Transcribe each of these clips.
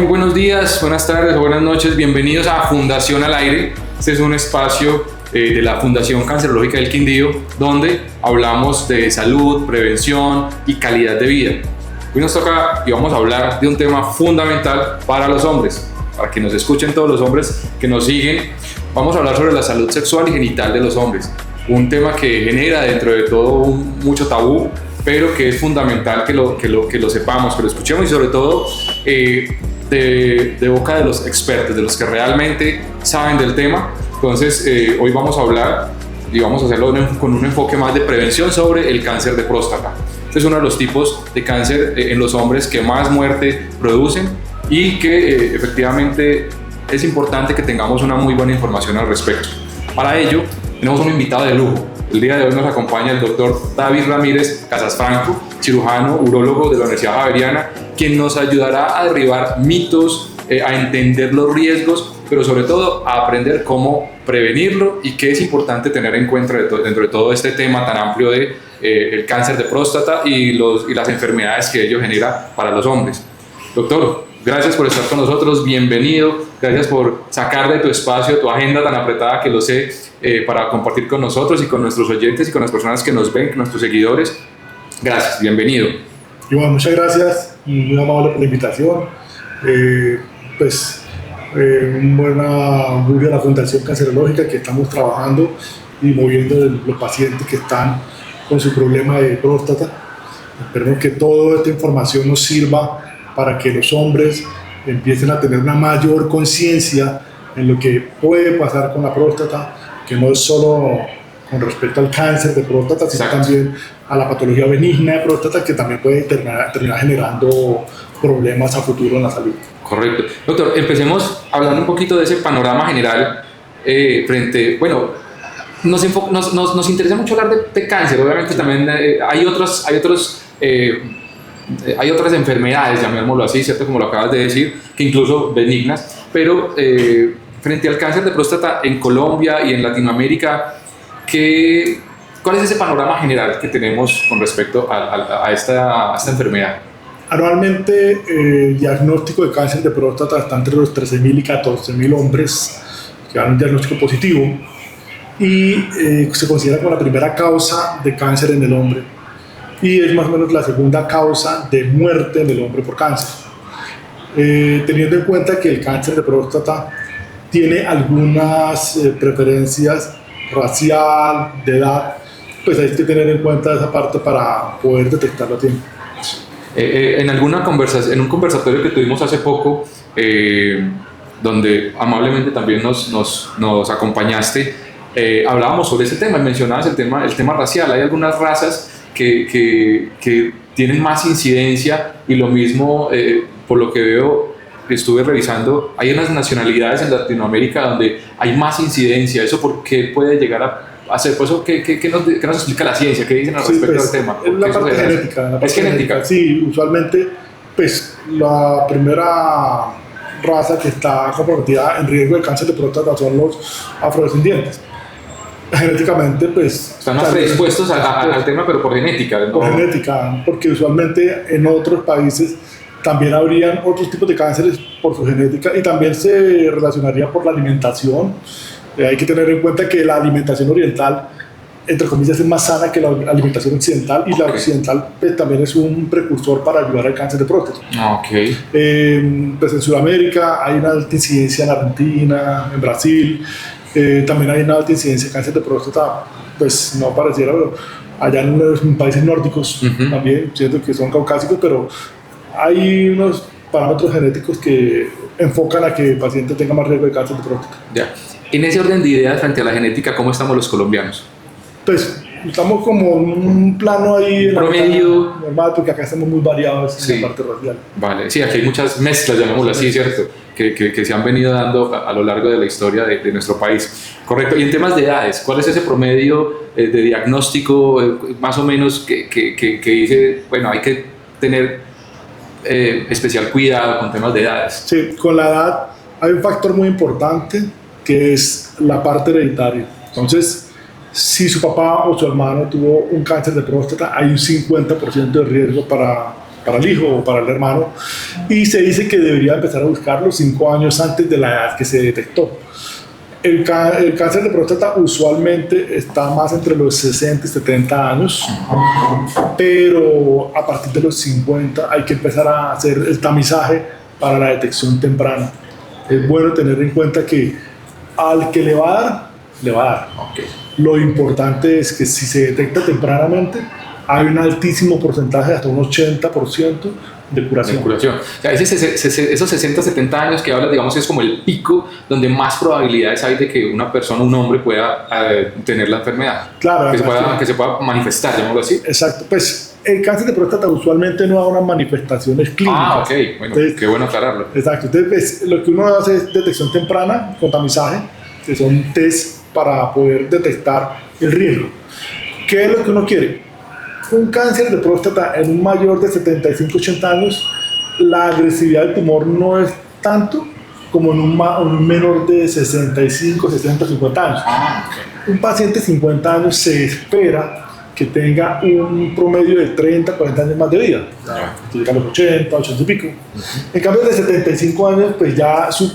Muy buenos días, buenas tardes o buenas noches. Bienvenidos a Fundación al Aire. Este es un espacio de la Fundación Cancerológica del Quindío, donde hablamos de salud, prevención y calidad de vida. Hoy nos toca y vamos a hablar de un tema fundamental para los hombres, para que nos escuchen todos los hombres que nos siguen. Vamos a hablar sobre la salud sexual y genital de los hombres, un tema que genera dentro de todo mucho tabú, pero que es fundamental que lo sepamos, que lo escuchemos y sobre todo de boca de los expertos, de los que realmente saben del tema. Entonces hoy vamos a hablar y vamos a hacerlo con un enfoque más de prevención sobre el cáncer de próstata. Este es uno de los tipos de cáncer en los hombres que más muerte producen y que efectivamente es importante que tengamos una muy buena información al respecto. Para ello tenemos un invitado de lujo. El día de hoy nos acompaña el doctor David Ramírez Casasfranco, cirujano, urólogo de la Universidad Javeriana, quien nos ayudará a derribar mitos, a entender los riesgos, pero sobre todo a aprender cómo prevenirlo y qué es importante tener en cuenta dentro de todo este tema tan amplio de el cáncer de próstata y las enfermedades que ello genera para los hombres. Doctor, gracias por estar con nosotros, bienvenido, gracias por sacar de tu espacio, tu agenda tan apretada que lo sé, para compartir con nosotros y con nuestros oyentes y con las personas que nos ven, nuestros seguidores. Gracias, bienvenido. Iván, muchas gracias, muy amable por la invitación. Un buen augurio a la Fundación Cancerológica, que estamos trabajando y moviendo los pacientes que están con su problema de próstata. Esperemos que toda esta información nos sirva para que los hombres empiecen a tener una mayor conciencia en lo que puede pasar con la próstata, que no es solo con respecto al cáncer de próstata, sino también a la patología benigna de próstata, que también puede terminar generando problemas a futuro en la salud. Correcto. Doctor, empecemos hablando un poquito de ese panorama general nos interesa mucho hablar de cáncer. Obviamente también hay otras enfermedades, llamémoslo así, ¿cierto? Como lo acabas de decir, que incluso benignas, pero frente al cáncer de próstata en Colombia y en Latinoamérica, ¿cuál es ese panorama general que tenemos con respecto a esta enfermedad? Anualmente el diagnóstico de cáncer de próstata está entre los 13.000 y 14.000 hombres que dan un diagnóstico positivo y se considera como la primera causa de cáncer en el hombre y es más o menos la segunda causa de muerte en el hombre por cáncer. Teniendo en cuenta que el cáncer de próstata tiene algunas preferencias racial, de edad, pues hay que tener en cuenta esa parte para poder detectarlo a tiempo. En un conversatorio que tuvimos hace poco, donde amablemente también nos acompañaste, hablábamos sobre ese tema, mencionabas el tema racial. Hay algunas razas que tienen más incidencia y lo mismo, por lo que veo, estuve revisando, hay unas nacionalidades en Latinoamérica donde hay más incidencia. ¿Eso por qué puede llegar a hacer? Pues, ¿qué nos explica la ciencia? ¿Qué dicen al respecto del tema? Es la parte genética. ¿Es genética? Sí, usualmente pues la primera raza que está comprometida en riesgo de cáncer de próstata son los afrodescendientes. Genéticamente pues están más predispuestos al tema, pero por genética, ¿no? Por genética, porque usualmente en otros países también habrían otros tipos de cánceres por su genética y también se relacionaría por la alimentación. Hay que tener en cuenta que la alimentación oriental, entre comillas, es más sana que la alimentación occidental y la occidental pues, también es un precursor para ayudar al cáncer de próstata. Pues en Sudamérica hay una alta incidencia en Argentina, en Brasil, también hay una alta incidencia de cáncer de próstata, pues no pareciera, pero allá en los países nórdicos también, siento que son caucásicos, pero hay unos parámetros genéticos que enfocan a que el paciente tenga más riesgo de cáncer de próstata. Ya. En ese orden de ideas, frente a la genética, ¿cómo estamos los colombianos? Pues estamos como en un plano ahí promedio normal, porque acá estamos muy variados en la parte racial. Vale, sí, aquí hay muchas mezclas, llamémoslo así, ¿cierto? Que se han venido dando a lo largo de la historia de nuestro país. Correcto. Y en temas de edades, ¿cuál es ese promedio de diagnóstico más o menos que dice, bueno, hay que tener especial cuidado con temas de edades? Sí, con la edad hay un factor muy importante que es la parte hereditaria. Entonces, si su papá o su hermano tuvo un cáncer de próstata, hay un 50% de riesgo para para el hijo o para el hermano, y se dice que debería empezar a buscarlo 5 años antes de la edad que se detectó. El cáncer de próstata usualmente está más entre los 60 y 70 años, pero a partir de los 50 hay que empezar a hacer el tamizaje para la detección temprana. Es bueno tener en cuenta que al que le va a dar, le va a dar. Okay. Lo importante es que si se detecta tempranamente, hay un altísimo porcentaje, hasta un 80% de curación. O sea, esos 60, 70 años que hablas, digamos, es como el pico donde más probabilidades hay de que una persona, un hombre, pueda tener la enfermedad. Claro. Que se pueda manifestar, llamémoslo así. Exacto. Pues el cáncer de próstata usualmente no da unas manifestaciones clínicas. Ah, ok. Bueno, entonces, qué bueno aclararlo. Exacto. Entonces, pues, lo que uno hace es detección temprana con tamizaje, que son test para poder detectar el riesgo. ¿Qué es lo que uno quiere? Un cáncer de próstata en un mayor de 75-80 años, la agresividad del tumor no es tanto como en un menor de 65, 60, 50 años. Un paciente de 50 años se espera que tenga un promedio de 30, 40 años más de vida. Que llega a los 80, 80 y pico. En cambio, de 75 años, pues ya su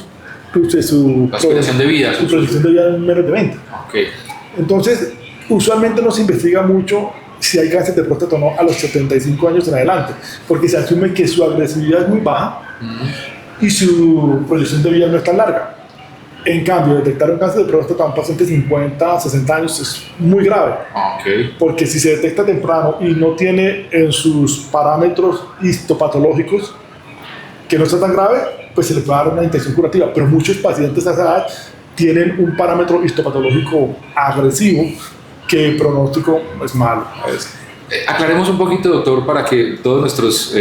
proyección de vida. Su proyección de vida es menos de 20. Okay. Entonces, usualmente no se investiga mucho si hay cáncer de próstata o no a los 75 años en adelante, porque se asume que su agresividad es muy baja y su proyección de vida no es tan larga. En cambio, detectar un cáncer de próstata a un paciente de 50, 60 años es muy grave, porque si se detecta temprano y no tiene en sus parámetros histopatológicos que no está tan grave, pues se le puede dar una intención curativa, pero muchos pacientes a esa edad tienen un parámetro histopatológico agresivo que el pronóstico es malo. Aclaremos un poquito, doctor, para que todos nuestros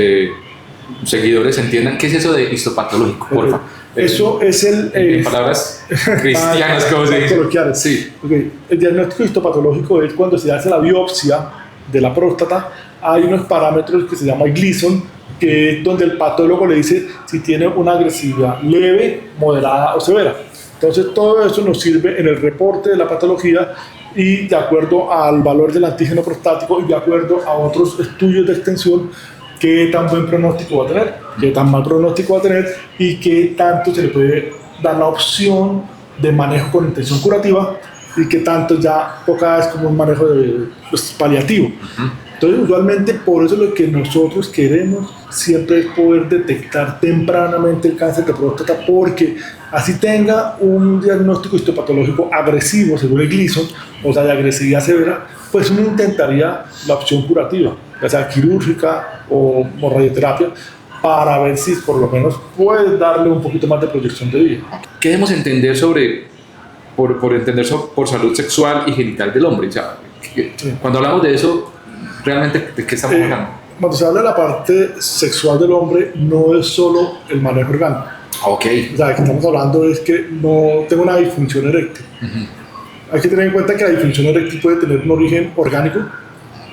seguidores entiendan qué es eso de histopatológico, por favor. Eso es en palabras cristianas, como se dice. Coloquiales. Sí. Okay. El diagnóstico histopatológico es cuando se hace la biopsia de la próstata. Hay unos parámetros que se llama Gleason, que es donde el patólogo le dice si tiene una agresividad leve, moderada o severa. Entonces todo eso nos sirve en el reporte de la patología y de acuerdo al valor del antígeno prostático y de acuerdo a otros estudios de extensión, qué tan buen pronóstico va a tener, qué tan mal pronóstico va a tener y qué tanto se le puede dar la opción de manejo con intención curativa y qué tanto ya toca es como un manejo paliativo. Entonces, usualmente por eso lo que nosotros queremos siempre es poder detectar tempranamente el cáncer de próstata, porque así tenga un diagnóstico histopatológico agresivo según el Gleason, o sea, de agresividad severa, pues uno intentaría la opción curativa, ya sea quirúrgica o radioterapia, para ver si por lo menos puede darle un poquito más de proyección de vida. ¿Qué debemos entender por salud sexual y genital del hombre? O sea, cuando hablamos de eso, ¿realmente de qué estamos hablando? Cuando se habla de la parte sexual del hombre, no es solo el manejo orgánico. Okay. O sea, que estamos hablando es que no tengo una disfunción eréctil. Hay que tener en cuenta que la disfunción eréctil puede tener un origen orgánico,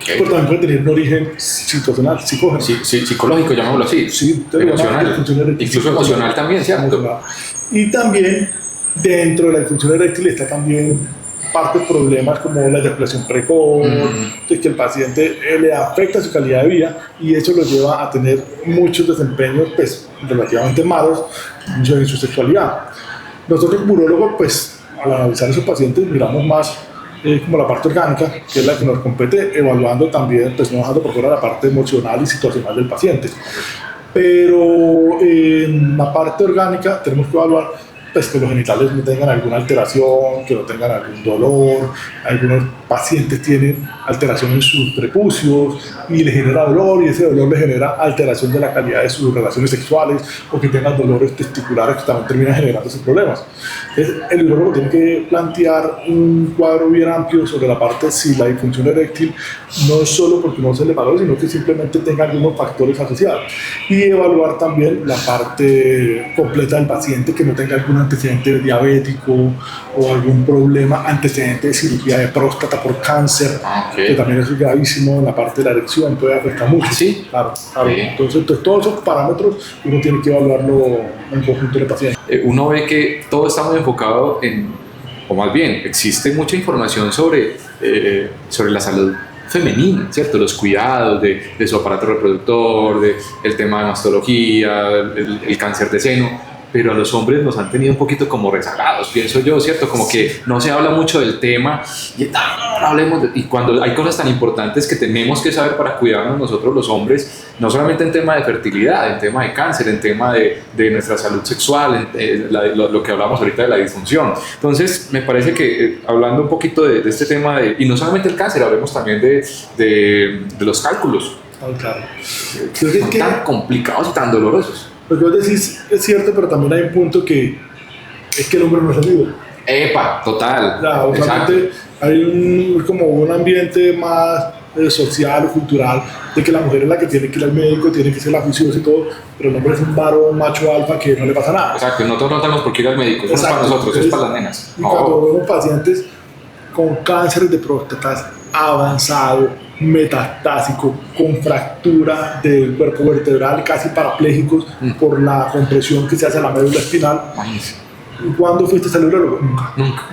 pero también puede tener un origen situacional, psicógeno. Sí, psicológico, llamémoslo así. Sí, emocional. Incluso emocional también, ¿cierto? Y también dentro de la disfunción eréctil está también parte de problemas como la eyaculación precoz, de que el paciente le afecta su calidad de vida y eso lo lleva a tener muchos desempeños pues, relativamente malos en su sexualidad. Nosotros, urólogos, pues al analizar a esos pacientes miramos más como la parte orgánica, que es la que nos compete, evaluando también, pues no dejando por fuera la parte emocional y situacional del paciente. Pero en la parte orgánica tenemos que evaluar pues, que los genitales no tengan alguna alteración, que no tengan algún dolor. Algunos pacientes tienen alteración en sus prepucios y les genera dolor, y ese dolor les genera alteración de la calidad de sus relaciones sexuales, o que tengan dolores testiculares que también terminan generando esos problemas. Entonces, el urólogo tiene que plantear un cuadro bien amplio sobre la parte si la disfunción eréctil no es solo porque no se le valore, sino que simplemente tenga algunos factores asociados, y evaluar también la parte completa del paciente, que no tenga algún antecedente diabético o algún problema antecedente de cirugía de próstata por cáncer, que también es gravísimo en la parte de la erección, puede afectar mucho. Sí. Claro. Entonces, todos esos parámetros uno tiene que evaluarlo en conjunto del paciente. Uno ve que todo está muy enfocado en, o más bien, existe mucha información sobre la salud femenina, ¿cierto? Los cuidados de su aparato reproductor, el tema de mastología, el cáncer de seno, pero a los hombres nos han tenido un poquito como rezagados, pienso yo, ¿cierto? Como que no se habla mucho del tema y no hablemos y cuando hay cosas tan importantes que tenemos que saber para cuidarnos nosotros los hombres, no solamente en tema de fertilidad, en tema de cáncer, en tema de nuestra salud sexual, lo que hablamos ahorita de la disfunción. Entonces, me parece que hablando un poquito de este tema, y no solamente el cáncer, hablemos también de los cálculos, Claro. que son tan complicados y tan dolorosos. Lo que vos decís es cierto, pero también hay un punto que es que el hombre no es libre. ¡Epa! Total. Claro, obviamente hay como un ambiente más social o cultural de que la mujer es la que tiene que ir al médico, tiene que ser la juiciosa y todo, pero el hombre es un varón macho alfa que no le pasa nada. Exacto, nosotros no tenemos por qué ir al médico, eso no es para nosotros, eso es para las nenas. Y cuando vemos pacientes con cáncer de próstata avanzado, metastásico, con fractura del cuerpo vertebral, casi parapléjicos por la compresión que se hace a la médula espinal. ¿Cuándo fuiste al neurólogo?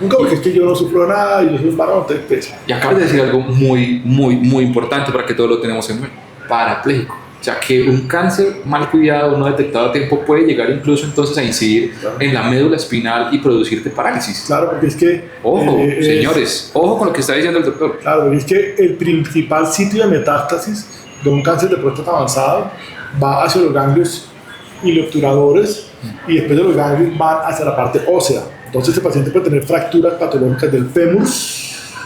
Nunca, porque es que yo no sufro nada y yo soy un varón, entonces pesa. Y acabas de decir algo muy importante para que todos lo tenemos en mente: parapléjico. O sea, que un cáncer mal cuidado, no detectado a tiempo, puede llegar incluso entonces a incidir en la médula espinal y producirte parálisis. Claro, porque es que... Ojo, señores, ojo con lo que está diciendo el doctor. Claro, porque es que el principal sitio de metástasis de un cáncer de próstata avanzado va hacia los ganglios ileobturadores y después de los ganglios van hacia la parte ósea. Entonces el paciente puede tener fracturas patológicas del fémur,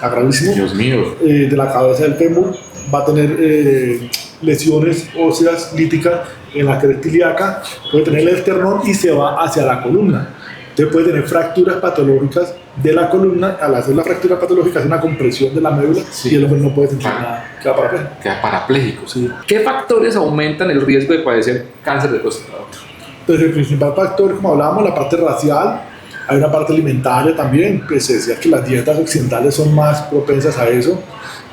gravísimo, Dios mío, de la cabeza del fémur, va a tener lesiones óseas líticas en la cresta ilíaca, puede tener el esternón y se va hacia la columna. Entonces puede tener fracturas patológicas de la columna. Al hacer la fractura patológica hace una compresión de la médula y el hombre no puede sentir nada, queda parapléjico. Queda parapléjico. Sí. ¿Qué factores aumentan el riesgo de padecer cáncer de próstata? Entonces el principal factor, como hablábamos, la parte racial, hay una parte alimentaria también, que se decía que las dietas occidentales son más propensas a eso.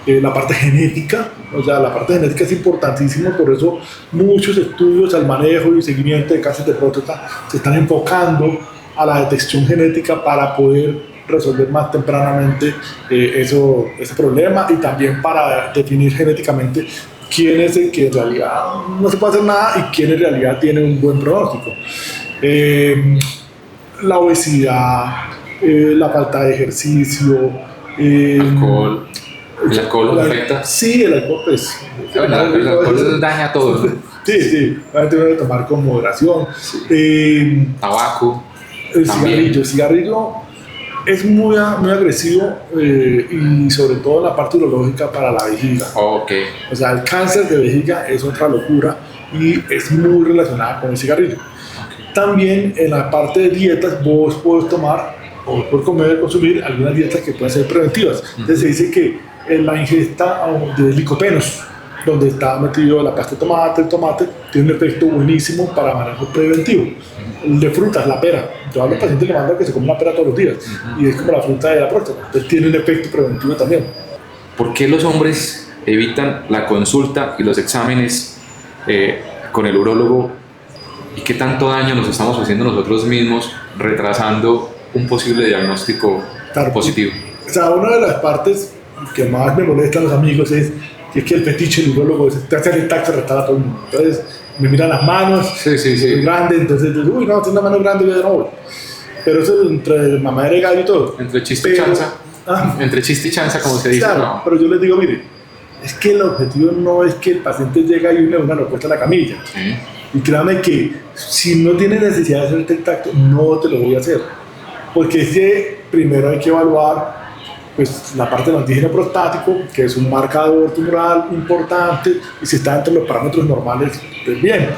La parte genética, o sea, la parte genética es importantísima, por eso muchos estudios al manejo y seguimiento de cáncer de próstata se están enfocando a la detección genética para poder resolver más tempranamente ese problema y también para definir genéticamente quién es el que en realidad no se puede hacer nada y quién en realidad tiene un buen pronóstico. La obesidad, la falta de ejercicio, alcohol. ¿El alcohol afecta? Sí, el alcohol, pues. Bueno, el alcohol daña todo, ¿no? Sí, la gente debe tomar con moderación. Sí. Tabaco. El cigarrillo es muy agresivo y sobre todo la parte urológica para la vejiga. Okay. O sea, el cáncer de vejiga es otra locura y es muy relacionada con el cigarrillo. Okay. También en la parte de dietas vos podés tomar o por comer, consumir algunas dietas que pueden ser preventivas. Entonces se dice que en la ingesta de licopenos, donde está metido la pasta de tomate, el tomate tiene un efecto buenísimo para manejo preventivo. El de frutas, la pera. Yo a los pacientes le mando que se comen una pera todos los días y es como la fruta de la próstata. Entonces tiene un efecto preventivo también. ¿Por qué los hombres evitan la consulta y los exámenes con el urólogo? ¿Y qué tanto daño nos estamos haciendo nosotros mismos retrasando un posible diagnóstico positivo? O sea, una de las partes que más me molesta a los amigos es que el fetiche del urólogo es te hace el tacto rectal a todo el mundo. Entonces me miran las manos, sí. grande, entonces uy, no, tiene una mano grande, yo no voy. Pero eso es entre mamadera y gallo y todo. Entre chiste y chanza. Entre chiste y chanza, como se dice. Claro, no. Pero yo les digo, mire, es que el objetivo no es que el paciente llegue y una lo puesta en la camilla. Sí. Y créame que si no tiene necesidad de hacerte el tacto, no te lo voy a hacer. Porque es que primero hay que evaluar pues, la parte del antígeno prostático, que es un marcador tumoral importante, y si está entre los parámetros normales, pues bien.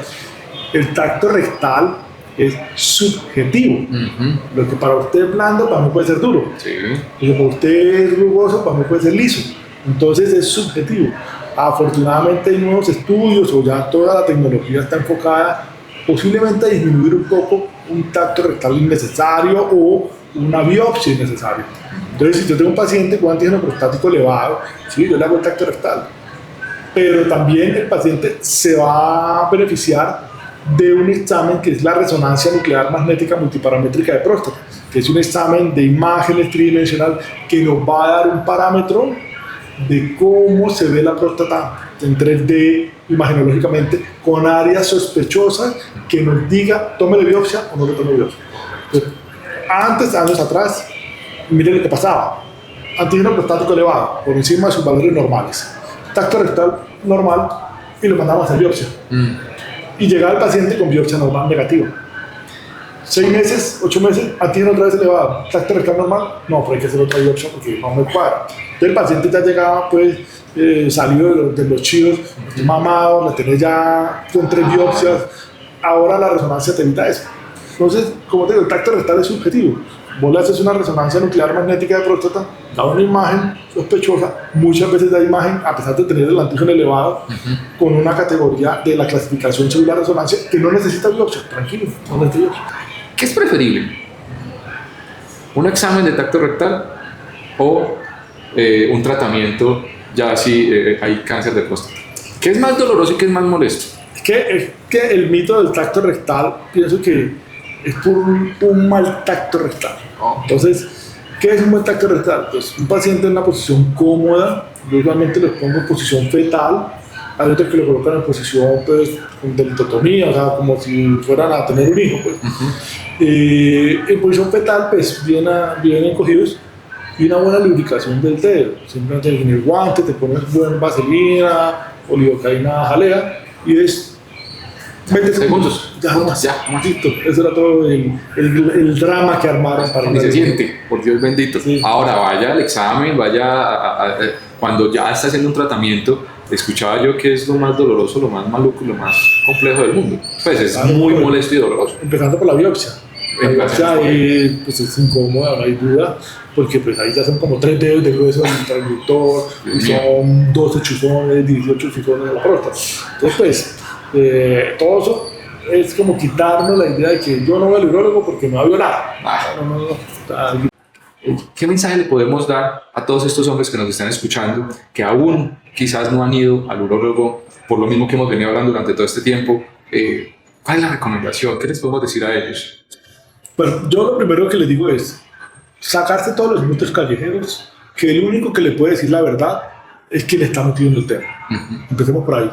El tacto rectal es subjetivo. Lo que para usted es blando, para mí puede ser duro. Sí. Lo que para usted es rugoso, para mí puede ser liso. Entonces es subjetivo. Afortunadamente hay nuevos estudios, o ya toda la tecnología está enfocada posiblemente a disminuir un poco un tacto rectal innecesario o una biopsia innecesaria. Entonces, si yo tengo un paciente con antígeno prostático elevado, sí, yo le hago el tacto rectal, pero también el paciente se va a beneficiar de un examen que es la resonancia nuclear magnética multiparamétrica de próstata, que es un examen de imágenes tridimensional que nos va a dar un parámetro de cómo se ve la próstata en 3D, imagenológicamente, con áreas sospechosas que nos diga, tómele biopsia o no le tome biopsia. Entonces, antes, años atrás, miren lo que pasaba. Antígeno prostático elevado, por encima de sus valores normales. Tacto rectal normal y lo mandamos a hacer biopsia. Y llegaba el paciente con biopsia normal negativa. 6 meses, 8 meses, antígeno otra vez elevado. Tacto rectal normal, no, pero hay que hacer otra biopsia porque no me cuadra. Entonces el paciente ya llegaba, pues, salido de los chivos, mamado, la tenés ya con 3 biopsias. Ahora la resonancia te evita eso. Entonces, como te digo, el tacto rectal es subjetivo. Vos le haces una resonancia nuclear magnética de próstata, da una imagen sospechosa, muchas veces da imagen, a pesar de tener el antígeno elevado, con una categoría de la clasificación según la resonancia, que no necesita biopsia, tranquilo, no necesita biopsia. ¿Qué es preferible? ¿Un examen de tacto rectal o un tratamiento ya si hay cáncer de próstata? ¿Qué es más doloroso y qué es más molesto? Es que el mito del tacto rectal, pienso que es por un mal tacto rectal. Entonces, ¿qué es un buen tacto rectal? Pues un paciente en una posición cómoda, yo usualmente lo pongo en posición fetal, hay otros que lo colocan en posición pues, de litotomía, o sea, como si fueran a tener un hijo. Pues. En posición fetal, pues bien encogidos y una buena lubricación del dedo. Simplemente en el guante te pones buena vaselina o lidocaína jalea y es 20 segundos. Ya, listo. Eso era todo el drama que armaron para ni se siente, por Dios bendito. Sí. Ahora vaya al examen, cuando ya está haciendo un tratamiento. Escuchaba yo que es lo más doloroso, lo más maluco y lo más complejo del mundo. Pues es muy molesto y doloroso. Empezando por la biopsia. La biopsia pues es incómoda, no hay duda, porque pues ahí ya son como 3 dedos de grueso del transductor, y son 12 chuzones, 18 chuzones de la próstata. Entonces, pues, todo eso es como quitarnos la idea de que yo no voy al urólogo porque me va a violar. ¿Qué mensaje le podemos dar a todos estos hombres que nos están escuchando, que aún quizás no han ido al urólogo, por lo mismo que hemos venido hablando durante todo este tiempo? ¿Cuál es la recomendación? ¿Qué les podemos decir a ellos? Bueno, yo lo primero que les digo es sacarse todos los mitos callejeros, que el único que le puede decir la verdad es quien está metido en el tema. Empecemos por ahí.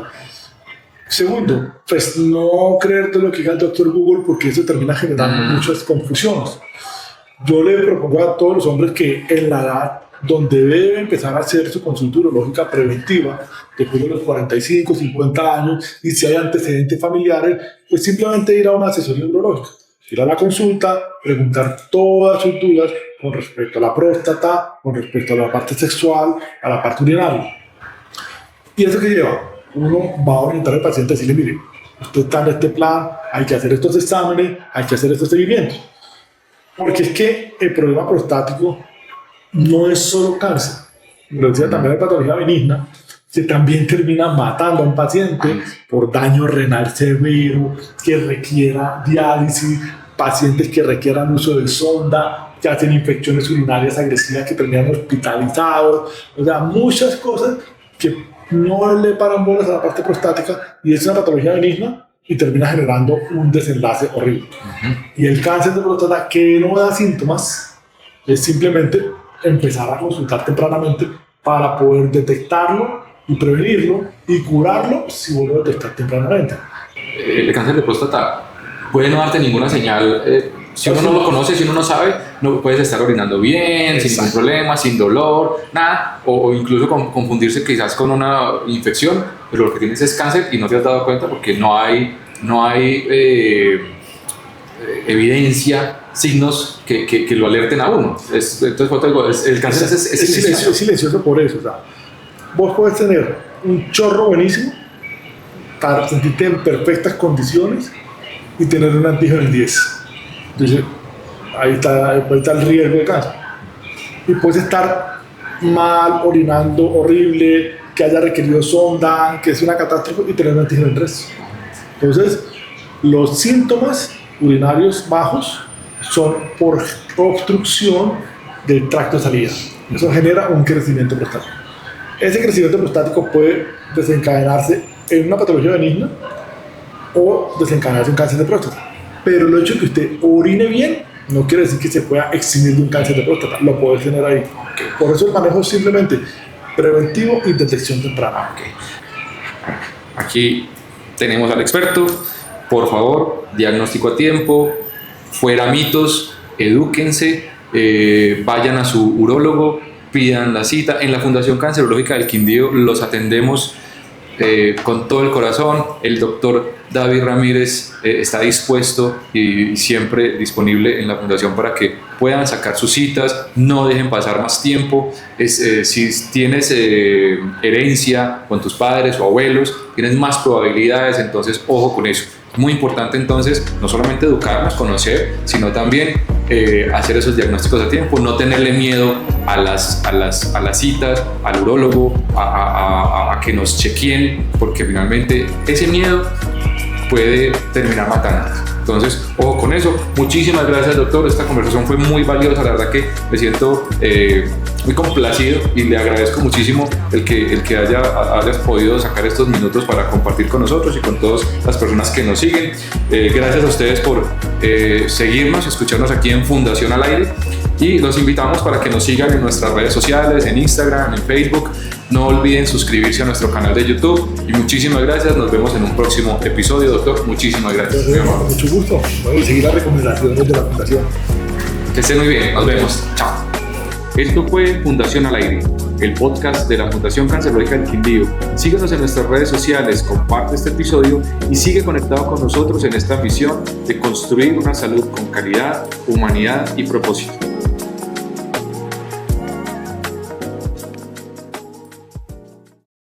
Segundo, pues no creerte lo que diga el doctor Google, porque eso termina generando muchas confusiones. Yo le propongo a todos los hombres que en la edad donde debe empezar a hacer su consulta urológica preventiva, después de los 45, 50 años, y si hay antecedentes familiares, pues simplemente ir a una asesoría urológica. Ir a la consulta, preguntar todas sus dudas con respecto a la próstata, con respecto a la parte sexual, a la parte urinaria. ¿Y eso qué lleva? Uno va a orientar al paciente a decirle, mire, usted está en este plan, hay que hacer estos exámenes, hay que hacer estos seguimientos. Porque es que el problema prostático no es solo cáncer, lo decía también la patología benigna, que también termina matando a un paciente por daño renal severo, que requiera diálisis, pacientes que requieran uso de sonda, que hacen infecciones urinarias agresivas que terminan hospitalizados, o sea, muchas cosas que no le paran bolas a la parte prostática y es una patología benigna y termina generando un desenlace horrible. Y el cáncer de próstata que no da síntomas es simplemente empezar a consultar tempranamente para poder detectarlo y prevenirlo y curarlo si vuelve a detectar tempranamente. El cáncer de próstata puede no darte ninguna señal. Si uno no lo conoce, si uno no sabe, no puedes estar orinando bien, sin ningún problema, sin dolor, nada, o incluso confundirse quizás con una infección, pero lo que tienes es cáncer y no te has dado cuenta porque no hay evidencia, signos que lo alerten a uno. Entonces, el cáncer es silencioso por eso. O sea, vos podés tener un chorro buenísimo para sentirte en perfectas condiciones y tener un antígeno en 10. Entonces, ahí está el riesgo de cáncer. Y puedes estar mal, orinando horrible, que haya requerido sonda, que es una catástrofe y tener un antígeno en 3. Entonces, los síntomas urinarios bajos son por obstrucción del tracto de salida. Eso genera un crecimiento prostático. Ese crecimiento prostático puede desencadenarse en una patología benigna o desencadenarse en un cáncer de próstata. Pero el hecho de que usted orine bien no quiere decir que se pueda eximir de un cáncer de próstata. Lo puede tener ahí. Por eso el manejo es simplemente preventivo y detección temprana. Okay. Aquí tenemos al experto. Por favor, diagnóstico a tiempo, fuera mitos, edúquense, vayan a su urólogo, pidan la cita. En la Fundación Cancerológica del Quindío los atendemos con todo el corazón. El doctor David Ramírez está dispuesto y siempre disponible en la fundación para que puedan sacar sus citas, no dejen pasar más tiempo. Si tienes herencia con tus padres o abuelos, tienes más probabilidades, entonces ojo con eso. Es muy importante entonces no solamente educarnos, conocer, sino también hacer esos diagnósticos a tiempo, no tenerle miedo a las citas, al urólogo, a que nos chequeen, porque finalmente ese miedo puede terminar matando. Entonces, ojo con eso. Muchísimas gracias, doctor. Esta conversación fue muy valiosa. La verdad que me siento muy complacido y le agradezco muchísimo el que hayas podido sacar estos minutos para compartir con nosotros y con todas las personas que nos siguen. Gracias a ustedes por seguirnos y escucharnos aquí en Fundación al Aire. Y los invitamos para que nos sigan en nuestras redes sociales, en Instagram, en Facebook. No olviden suscribirse a nuestro canal de YouTube. Y muchísimas gracias. Nos vemos en un próximo episodio, doctor. Muchísimas gracias. Con mucho gusto. Vamos a seguir las recomendaciones de la Fundación. Que estén muy bien. Nos vemos. Chao. Esto fue Fundación al Aire, el podcast de la Fundación Cancerológica del Quindío. Síguenos en nuestras redes sociales, comparte este episodio y sigue conectado con nosotros en esta misión de construir una salud con calidad, humanidad y propósito.